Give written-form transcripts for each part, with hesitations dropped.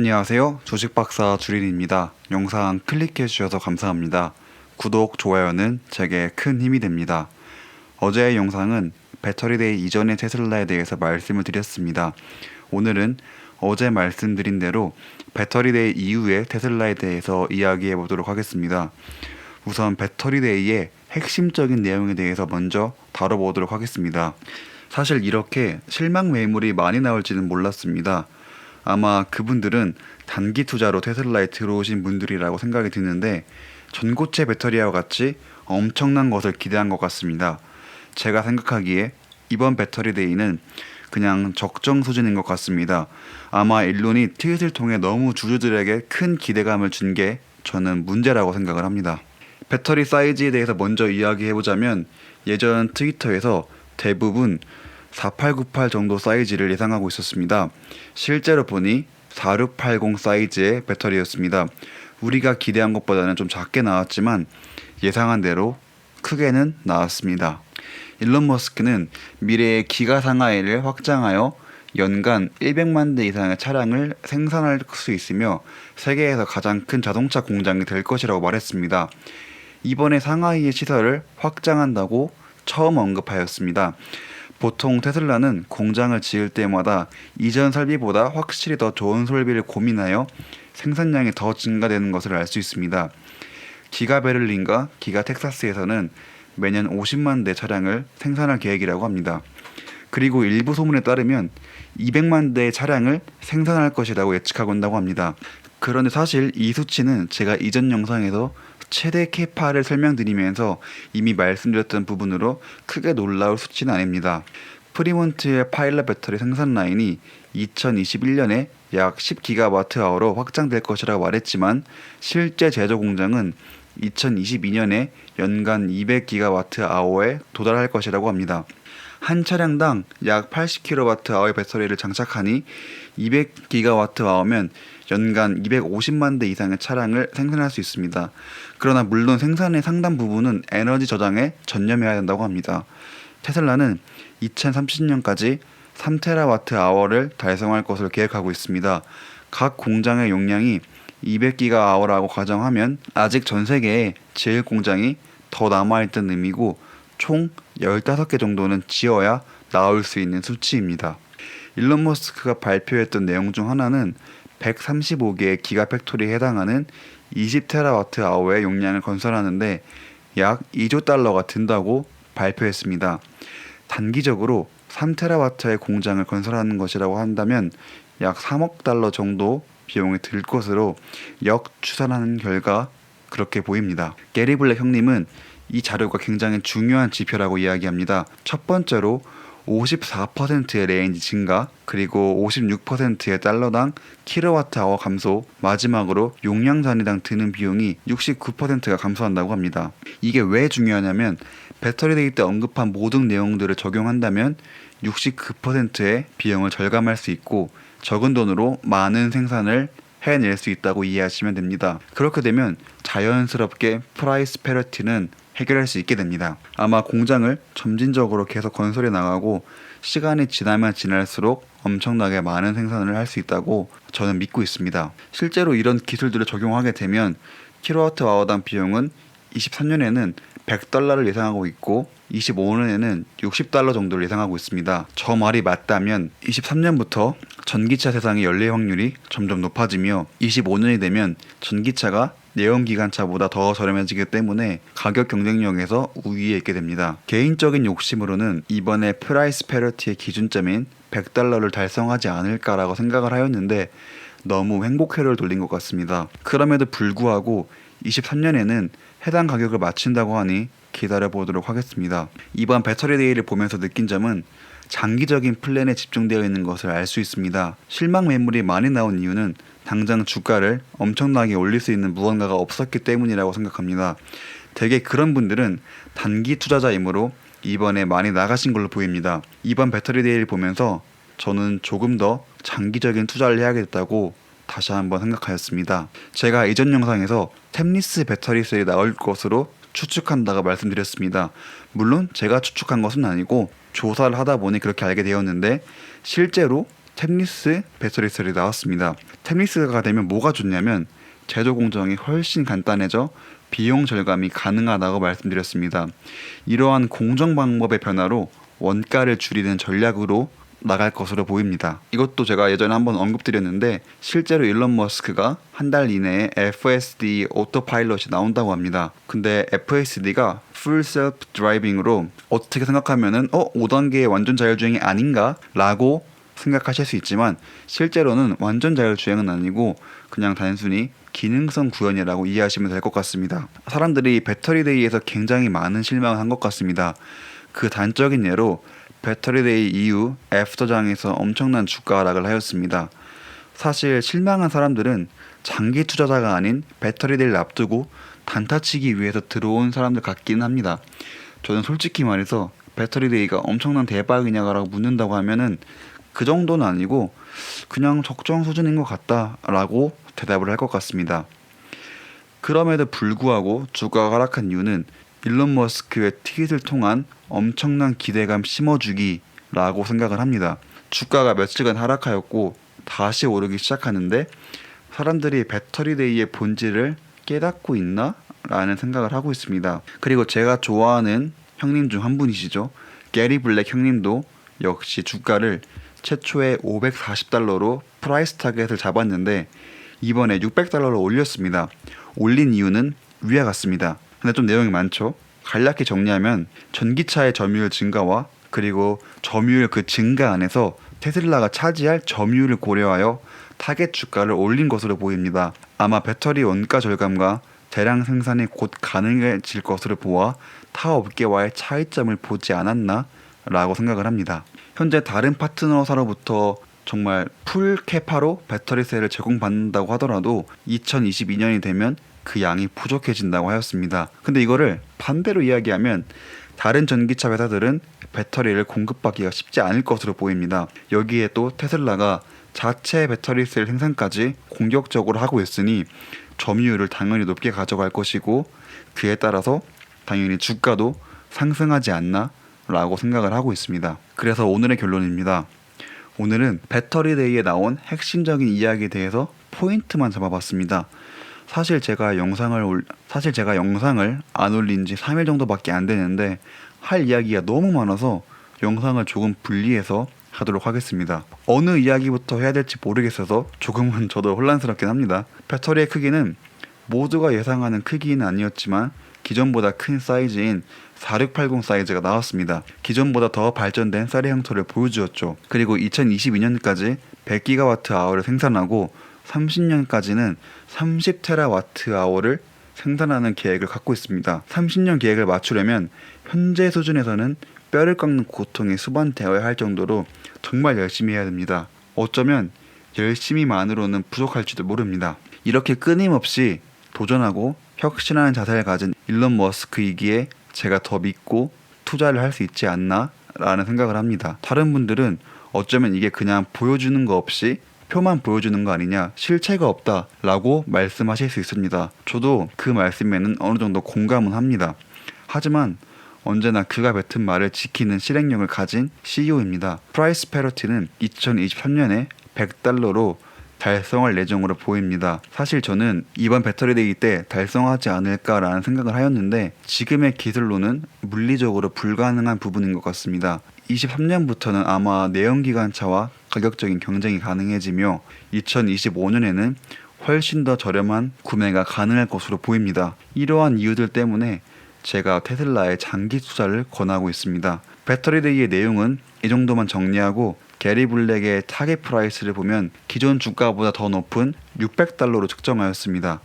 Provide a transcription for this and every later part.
안녕하세요. 주식박사 주린입니다. 영상 클릭해 주셔서 감사합니다. 구독, 좋아요는 제게 큰 힘이 됩니다. 어제의 영상은 배터리데이 이전의 테슬라에 대해서 말씀을 드렸습니다. 오늘은 어제 말씀드린 대로 배터리데이 이후의 테슬라에 대해서 이야기해 보도록 하겠습니다. 우선 배터리데이의 핵심적인 내용에 대해서 먼저 다뤄보도록 하겠습니다. 사실 이렇게 실망 매물이 많이 나올지는 몰랐습니다. 아마 그분들은 단기 투자로 테슬라에 들어오신 분들이라고 생각이 드는데 전고체 배터리와 같이 엄청난 것을 기대한 것 같습니다. 제가 생각하기에 이번 배터리 데이는 그냥 적정 수준인 것 같습니다. 아마 일론이 트윗을 통해 너무 주주들에게 큰 기대감을 준 게 저는 문제라고 생각을 합니다. 배터리 사이즈에 대해서 먼저 이야기해보자면 예전 트위터에서 대부분 4898 정도 사이즈를 예상하고 있었습니다. 실제로 보니 4680 사이즈의 배터리였습니다. 우리가 기대한 것보다는 좀 작게 나왔지만 예상한 대로 크게는 나왔습니다. 일론 머스크는 미래의 기가 상하이를 확장하여 연간 100만 대 이상의 차량을 생산할 수 있으며 세계에서 가장 큰 자동차 공장이 될 것이라고 말했습니다. 이번에 상하이의 시설을 확장한다고 처음 언급하였습니다. 보통 테슬라는 공장을 지을 때마다 이전 설비보다 확실히 더 좋은 설비를 고민하여 생산량이 더 증가되는 것을 알 수 있습니다. 기가 베를린과 기가 텍사스에서는 매년 50만 대 차량을 생산할 계획이라고 합니다. 그리고 일부 소문에 따르면 200만 대의 차량을 생산할 것이라고 예측하고 있다고 합니다. 그런데 사실 이 수치는 제가 이전 영상에서 최대 캐파를 설명드리면서 이미 말씀드렸던 부분으로 크게 놀라울 수치는 아닙니다. 프리몬트의 파일럿 배터리 생산 라인이 2021년에 약 10GWh로 확장될 것이라고 말했지만 실제 제조 공장은 2022년에 연간 200GWh에 도달할 것이라고 합니다. 한 차량당 약 80kWh의 배터리를 장착하니 200GWh면 연간 250만 대 이상의 차량을 생산할 수 있습니다. 그러나 물론 생산의 상당 부분은 에너지 저장에 전념해야 한다고 합니다. 테슬라는 2030년까지 3TWh를 달성할 것을 계획하고 있습니다. 각 공장의 용량이 200GWh라고 가정하면 아직 전 세계에 제일 공장이 더 남아있다는 의미고 총 15개 정도는 지어야 나올 수 있는 수치입니다. 일론 머스크가 발표했던 내용 중 하나는 135개의 기가팩토리에 해당하는 20TWh의 용량을 건설하는데 약 2조 달러가 든다고 발표했습니다. 단기적으로 3TWh의 공장을 건설하는 것이라고 한다면 약 3억 달러 정도 비용이 들 것으로 역추산하는 결과 그렇게 보입니다. 게리 블랙 형님은 이 자료가 굉장히 중요한 지표라고 이야기합니다. 첫 번째로 54%의 레인지 증가, 그리고 56%의 달러당 킬로와트아워 감소, 마지막으로 용량 단위당 드는 비용이 69%가 감소한다고 합니다. 이게 왜 중요하냐면 배터리 데이 때 언급한 모든 내용들을 적용한다면 69%의 비용을 절감할 수 있고 적은 돈으로 많은 생산을 해낼 수 있다고 이해하시면 됩니다. 그렇게 되면 자연스럽게 프라이스 패러티는 해결할 수 있게 됩니다. 아마 공장을 점진적으로 계속 건설해 나가고 시간이 지나면 지날수록 엄청나게 많은 생산을 할 수 있다고 저는 믿고 있습니다. 실제로 이런 기술들을 적용하게 되면 킬로와트아워당 비용은 23년에는 100달러를 예상하고 있고 25년에는 60달러 정도를 예상하고 있습니다. 저 말이 맞다면 23년부터 전기차 세상의 연례 확률이 점점 높아지며 25년이 되면 전기차가 내연기관차보다 더 저렴해지기 때문에 가격 경쟁력에서 우위에 있게 됩니다. 개인적인 욕심으로는 이번에 프라이스 패러티의 기준점인 100달러를 달성하지 않을까라고 생각을 하였는데 너무 행복회로를 돌린 것 같습니다. 그럼에도 불구하고 23년에는 해당 가격을 맞춘다고 하니 기다려보도록 하겠습니다. 이번 배터리 데이를 보면서 느낀 점은 장기적인 플랜에 집중되어 있는 것을 알 수 있습니다. 실망 매물이 많이 나온 이유는 당장 주가를 엄청나게 올릴 수 있는 무언가가 없었기 때문이라고 생각합니다. 대개 그런 분들은 단기 투자자이므로 이번에 많이 나가신 걸로 보입니다. 이번 배터리 데이를 보면서 저는 조금 더 장기적인 투자를 해야겠다고 다시 한번 생각하였습니다. 제가 이전 영상에서 템리스 배터리 셀이 나올 것으로 추측한다고 말씀드렸습니다. 물론 제가 추측한 것은 아니고 조사를 하다 보니 그렇게 알게 되었는데 실제로 스테인리스 배터리셀이 나왔습니다. 스테인리스가 되면 뭐가 좋냐면 제조 공정이 훨씬 간단해져 비용 절감이 가능하다고 말씀드렸습니다. 이러한 공정 방법의 변화로 원가를 줄이는 전략으로 나갈 것으로 보입니다. 이것도 제가 예전에 한번 언급드렸는데 실제로 일론 머스크가 한 달 이내에 FSD 오토파일럿이 나온다고 합니다. 근데 FSD가 Full Self Driving으로 어떻게 생각하면은 5단계의 완전 자율주행이 아닌가? 라고 생각하실 수 있지만 실제로는 완전 자율주행은 아니고 그냥 단순히 기능성 구현이라고 이해하시면 될 것 같습니다. 사람들이 배터리데이에서 굉장히 많은 실망을 한 것 같습니다. 그 단적인 예로 배터리데이 이후 애프터장에서 엄청난 주가 하락을 하였습니다. 사실 실망한 사람들은 장기 투자자가 아닌 배터리데이를 앞두고 단타치기 위해서 들어온 사람들 같기는 합니다. 저는 솔직히 말해서 배터리데이가 엄청난 대박이냐라고 묻는다고 하면은 그 정도는 아니고 그냥 적정 수준인 것 같다라고 대답을 할 것 같습니다. 그럼에도 불구하고 주가가 하락한 이유는 일론 머스크의 트윗을 통한 엄청난 기대감 심어주기라고 생각을 합니다. 주가가 며칠간 하락하였고 다시 오르기 시작하는데 사람들이 배터리데이의 본질을 깨닫고 있나? 라는 생각을 하고 있습니다. 그리고 제가 좋아하는 형님 중 한 분이시죠. 게리 블랙 형님도 역시 주가를 최초에 $540로 프라이스 타겟을 잡았는데 이번에 $600로 올렸습니다. 올린 이유는 위와 같습니다. 근데 좀 내용이 많죠. 간략히 정리하면 전기차의 점유율 증가와 그리고 점유율 그 증가 안에서 테슬라가 차지할 점유율을 고려하여 타겟 주가를 올린 것으로 보입니다. 아마 배터리 원가 절감과 대량 생산이 곧 가능해질 것으로 보아 타 업계와의 차이점을 보지 않았나 라고 생각을 합니다. 현재 다른 파트너사로부터 정말 풀 캐파로 배터리셀을 제공받는다고 하더라도 2022년이 되면 그 양이 부족해진다고 하였습니다. 근데 이거를 반대로 이야기하면 다른 전기차 회사들은 배터리를 공급받기가 쉽지 않을 것으로 보입니다. 여기에 또 테슬라가 자체 배터리셀 생산까지 공격적으로 하고 있으니 점유율을 당연히 높게 가져갈 것이고 그에 따라서 당연히 주가도 상승하지 않나 라고 생각을 하고 있습니다. 그래서 오늘의 결론입니다. 오늘은 배터리데이에 나온 핵심적인 이야기에 대해서 포인트만 잡아봤습니다. 사실 제가 영상을 안 올린 지 3일 정도밖에 안 되는데 할 이야기가 너무 많아서 영상을 조금 분리해서 하도록 하겠습니다. 어느 이야기부터 해야 될지 모르겠어서 조금은 저도 혼란스럽긴 합니다. 배터리의 크기는 모두가 예상하는 크기는 아니었지만 기존보다 큰 사이즈인 4680 사이즈가 나왔습니다. 기존보다 더 발전된 쌀의 형태를 보여주었죠. 그리고 2022년까지 100GWh를 생산하고 30년까지는 30TWh를 생산하는 계획을 갖고 있습니다. 30년 계획을 맞추려면 현재 수준에서는 뼈를 깎는 고통에 수반되어야 할 정도로 정말 열심히 해야 됩니다. 어쩌면 열심히만으로는 부족할지도 모릅니다. 이렇게 끊임없이 도전하고 혁신하는 자세를 가진 일론 머스크이기에 제가 더 믿고 투자를 할 수 있지 않나 라는 생각을 합니다. 다른 분들은 어쩌면 이게 그냥 보여주는 거 없이 표만 보여주는 거 아니냐, 실체가 없다 라고 말씀하실 수 있습니다. 저도 그 말씀에는 어느 정도 공감은 합니다. 하지만 언제나 그가 뱉은 말을 지키는 실행력을 가진 CEO입니다. 프라이스 패러티는 2023년에 $100로 달성할 예정으로 보입니다. 사실 저는 이번 배터리데이 때 달성하지 않을까라는 생각을 하였는데 지금의 기술로는 물리적으로 불가능한 부분인 것 같습니다. 23년부터는 아마 내연기관차와 가격적인 경쟁이 가능해지며 2025년에는 훨씬 더 저렴한 구매가 가능할 것으로 보입니다. 이러한 이유들 때문에 제가 테슬라의 장기 투자를 권하고 있습니다. 배터리데이의 내용은 이 정도만 정리하고 게리 블랙의 타겟 프라이스를 보면 기존 주가보다 더 높은 $600로 측정하였습니다.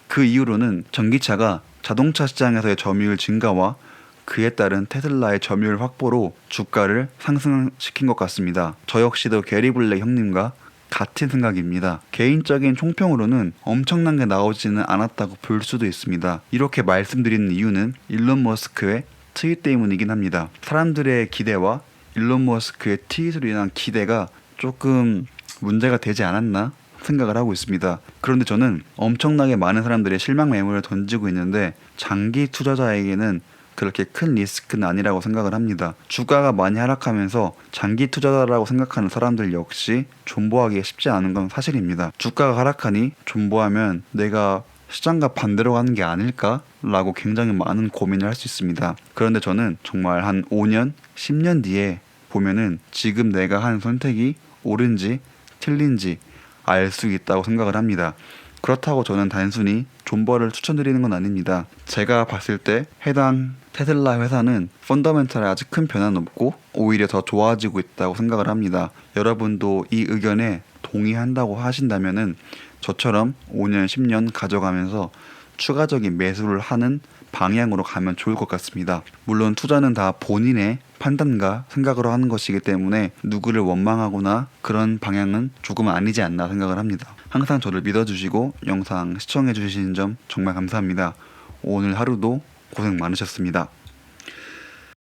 그 이후로는 전기차가 자동차 시장에서의 점유율 증가와 그에 따른 테슬라의 점유율 확보로 주가를 상승시킨 것 같습니다. 저 역시도 게리 블랙 형님과 같은 생각입니다. 개인적인 총평으로는 엄청난 게 나오지는 않았다고 볼 수도 있습니다. 이렇게 말씀드리는 이유는 일론 머스크의 트윗 때문이긴 합니다. 사람들의 기대와 일론 머스크의 트윗으로 인한 기대가 조금 문제가 되지 않았나 생각을 하고 있습니다. 그런데 저는 엄청나게 많은 사람들이 실망 매물을 던지고 있는데 장기 투자자에게는 그렇게 큰 리스크는 아니라고 생각을 합니다. 주가가 많이 하락하면서 장기 투자자라고 생각하는 사람들 역시 존버하기가 쉽지 않은 건 사실입니다. 주가가 하락하니 존버하면 내가 시장과 반대로 가는 게 아닐까? 라고 굉장히 많은 고민을 할 수 있습니다. 그런데 저는 정말 한 5년, 10년 뒤에 보면은 지금 내가 한 선택이 옳은지 틀린지 알 수 있다고 생각을 합니다. 그렇다고 저는 단순히 존버를 추천드리는 건 아닙니다. 제가 봤을 때 해당 테슬라 회사는 펀더멘탈에 아직 큰 변화는 없고 오히려 더 좋아지고 있다고 생각을 합니다. 여러분도 이 의견에 동의한다고 하신다면은 저처럼 5년, 10년 가져가면서 추가적인 매수를 하는 방향으로 가면 좋을 것 같습니다. 물론 투자는 다 본인의 판단과 생각으로 하는 것이기 때문에 누구를 원망하거나 그런 방향은 조금은 아니지 않나 생각을 합니다. 항상 저를 믿어주시고 영상 시청해주시는 점 정말 감사합니다. 오늘 하루도 고생 많으셨습니다.